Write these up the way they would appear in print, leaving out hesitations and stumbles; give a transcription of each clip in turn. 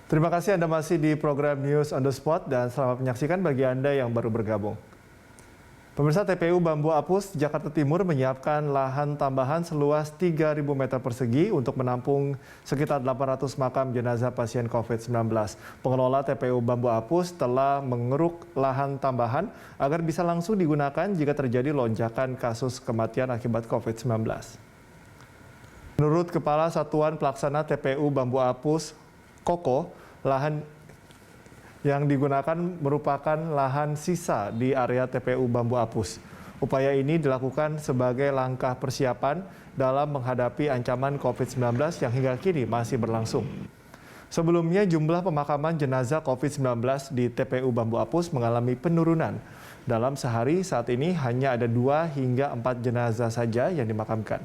Terima kasih Anda masih di program News on the Spot dan selamat menyaksikan bagi Anda yang baru bergabung. Pemirsa, TPU Bambu Apus, Jakarta Timur menyiapkan lahan tambahan seluas 3.000 meter persegi untuk menampung sekitar 800 makam jenazah pasien COVID-19. Pengelola TPU Bambu Apus telah mengeruk lahan tambahan agar bisa langsung digunakan jika terjadi lonjakan kasus kematian akibat COVID-19. Menurut Kepala Satuan Pelaksana TPU Bambu Apus, Koko, lahan yang digunakan merupakan lahan sisa di area TPU Bambu Apus. Upaya ini dilakukan sebagai langkah persiapan dalam menghadapi ancaman COVID-19 yang hingga kini masih berlangsung. Sebelumnya jumlah pemakaman jenazah COVID-19 di TPU Bambu Apus mengalami penurunan. Dalam sehari saat ini hanya ada 2 hingga 4 jenazah saja yang dimakamkan.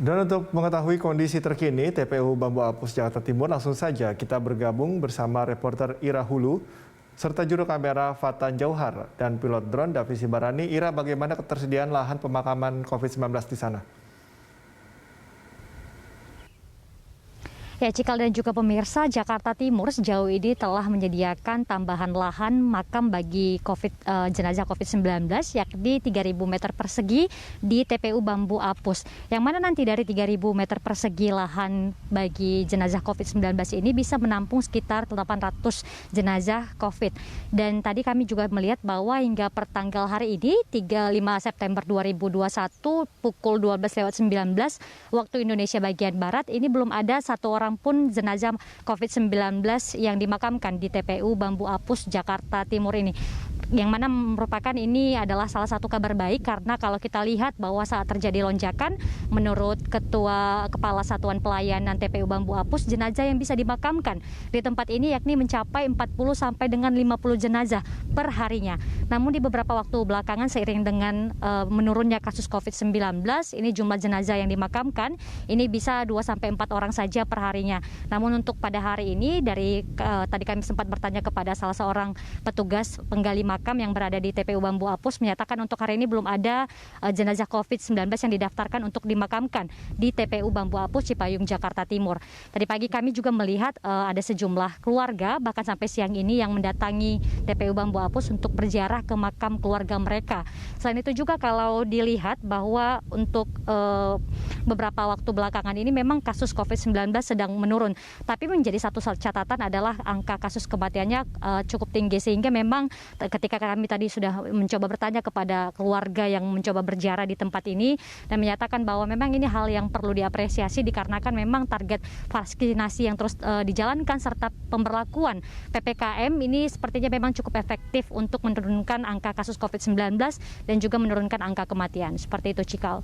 Dan untuk mengetahui kondisi terkini TPU Bambu Apus Jakarta Timur, langsung saja kita bergabung bersama reporter Ira Hulu serta juru kamera Fatan Jauhar dan pilot drone Davi Sibarani. Ira, bagaimana ketersediaan lahan pemakaman COVID-19 di sana? Ya, Cikal dan juga pemirsa, Jakarta Timur sejauh ini telah menyediakan tambahan lahan makam bagi jenazah COVID-19 yakni 3.000 meter persegi di TPU Bambu Apus. Yang mana nanti dari 3.000 meter persegi lahan bagi jenazah COVID-19 ini bisa menampung sekitar 800 jenazah COVID. Dan tadi kami juga melihat bahwa hingga pertanggal hari ini 5 September 2021 pukul 12.19 waktu Indonesia bagian Barat ini belum ada satu orang pun jenazah COVID-19 yang dimakamkan di TPU Bambu Apus Jakarta Timur ini. Yang mana merupakan ini adalah salah satu kabar baik karena kalau kita lihat bahwa saat terjadi lonjakan, menurut Kepala Satuan Pelayanan TPU Bambu Apus, jenazah yang bisa dimakamkan di tempat ini yakni mencapai 40 sampai dengan 50 jenazah per harinya. Namun di beberapa waktu belakangan seiring dengan menurunnya kasus COVID-19, ini jumlah jenazah yang dimakamkan ini bisa 2 sampai 4 orang saja per harinya. Namun untuk pada hari ini tadi kami sempat bertanya kepada salah seorang petugas penggali makam yang berada di TPU Bambu Apus menyatakan untuk hari ini belum ada jenazah COVID-19 yang didaftarkan untuk dimakamkan di TPU Bambu Apus Cipayung Jakarta Timur. Tadi pagi kami juga melihat ada sejumlah keluarga bahkan sampai siang ini yang mendatangi TPU Bambu Apus untuk berziarah ke makam keluarga mereka. Selain itu juga kalau dilihat bahwa untuk beberapa waktu belakangan ini memang kasus COVID-19 sedang menurun. Tapi menjadi satu catatan adalah angka kasus kematiannya cukup tinggi sehingga memang ketika kami tadi sudah mencoba bertanya kepada keluarga yang mencoba berziarah di tempat ini dan menyatakan bahwa memang ini hal yang perlu diapresiasi dikarenakan memang target vaksinasi yang terus dijalankan serta pemberlakuan PPKM ini sepertinya memang cukup efektif untuk menurunkan angka kasus COVID-19 dan juga menurunkan angka kematian. Seperti itu, Cikal.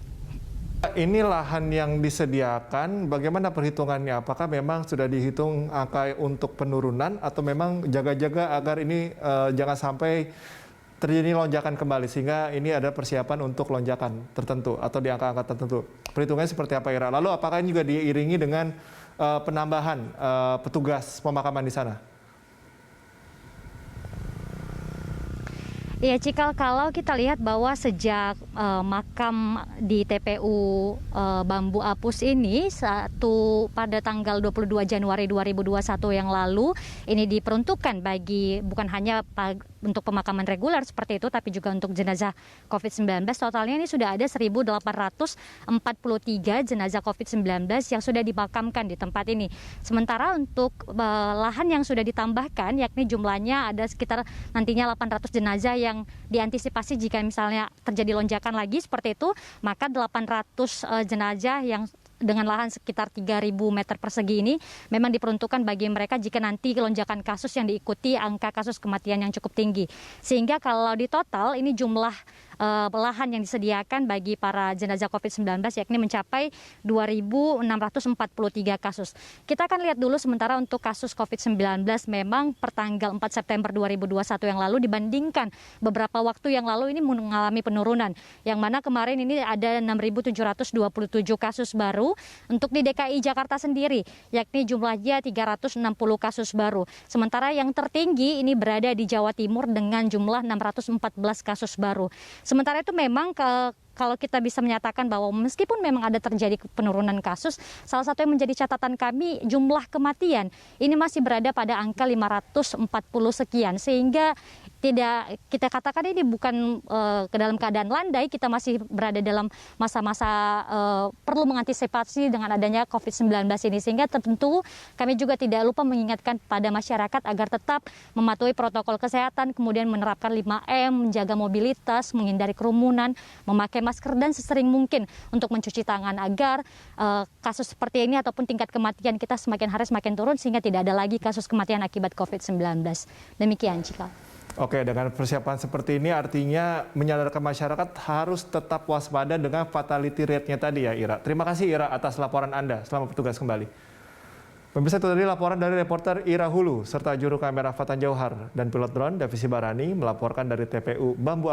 Ini lahan yang disediakan, bagaimana perhitungannya? Apakah memang sudah dihitung angka untuk penurunan atau memang jaga-jaga agar ini jangan sampai terjadi lonjakan kembali sehingga ini ada persiapan untuk lonjakan tertentu atau di angka-angka tertentu? Perhitungannya seperti apa, Ira? Lalu apakah ini juga diiringi dengan penambahan petugas pemakaman di sana? Ya, Cikal, kalau kita lihat bahwa sejak makam di TPU Bambu Apus ini pada tanggal 22 Januari 2021 yang lalu ini diperuntukkan bagi bukan hanya untuk pemakaman reguler seperti itu tapi juga untuk jenazah COVID-19. Totalnya ini sudah ada 1.843 jenazah COVID-19 yang sudah dimakamkan di tempat ini. Sementara untuk lahan yang sudah ditambahkan yakni jumlahnya ada sekitar nantinya 800 jenazah yang diantisipasi jika misalnya terjadi lonjakan lagi seperti itu, maka 800 jenazah yang dengan lahan sekitar 3.000 meter persegi ini memang diperuntukkan bagi mereka jika nanti lonjakan kasus yang diikuti angka kasus kematian yang cukup tinggi. Sehingga kalau di total ini jumlah lahan yang disediakan bagi para jenazah COVID-19 yakni mencapai 2.643 kasus. Kita akan lihat dulu sementara untuk kasus COVID-19 memang pertanggal 4 September 2021 yang lalu dibandingkan beberapa waktu yang lalu ini mengalami penurunan. Yang mana kemarin ini ada 6.727 kasus baru untuk di DKI Jakarta sendiri, yakni jumlahnya 360 kasus baru. Sementara yang tertinggi ini berada di Jawa Timur dengan jumlah 614 kasus baru. Sementara itu memang kalau kita bisa menyatakan bahwa meskipun memang ada terjadi penurunan kasus, salah satu yang menjadi catatan kami jumlah kematian ini masih berada pada angka 540 sekian, sehingga tidak kita katakan ini bukan ke dalam keadaan landai, kita masih berada dalam masa-masa perlu mengantisipasi dengan adanya COVID-19 ini, sehingga tentu kami juga tidak lupa mengingatkan pada masyarakat agar tetap mematuhi protokol kesehatan, kemudian menerapkan 5M, menjaga mobilitas, menghindari kerumunan, memakai masker dan sesering mungkin untuk mencuci tangan agar kasus seperti ini ataupun tingkat kematian kita semakin hari semakin turun sehingga tidak ada lagi kasus kematian akibat COVID-19. Demikian, Cikal. Oke, dengan persiapan seperti ini artinya menyadarkan masyarakat harus tetap waspada dengan fatality rate-nya tadi ya, Ira. Terima kasih, Ira, atas laporan Anda. Selamat bertugas kembali. Pemirsa, itu tadi laporan dari reporter Ira Hulu serta juru kamera Fatan Jauhar dan pilot drone Davisi Barani melaporkan dari TPU Bambu